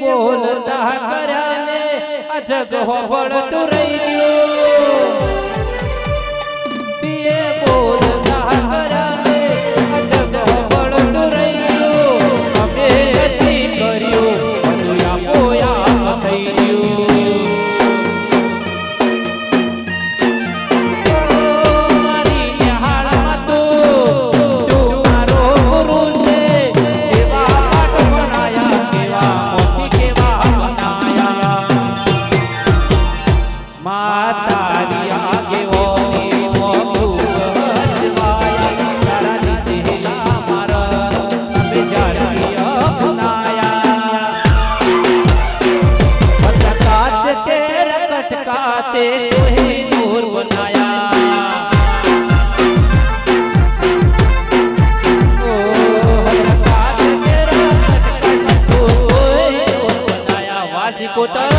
બોલતા કર્યા ને અજગ હોબળતું રહ્યું તીએ બોલતા કર્યા ને અજગ હોબળતું રહ્યું અમે નથી કર્યું બધું આપોયા થઈ ગયું કોતા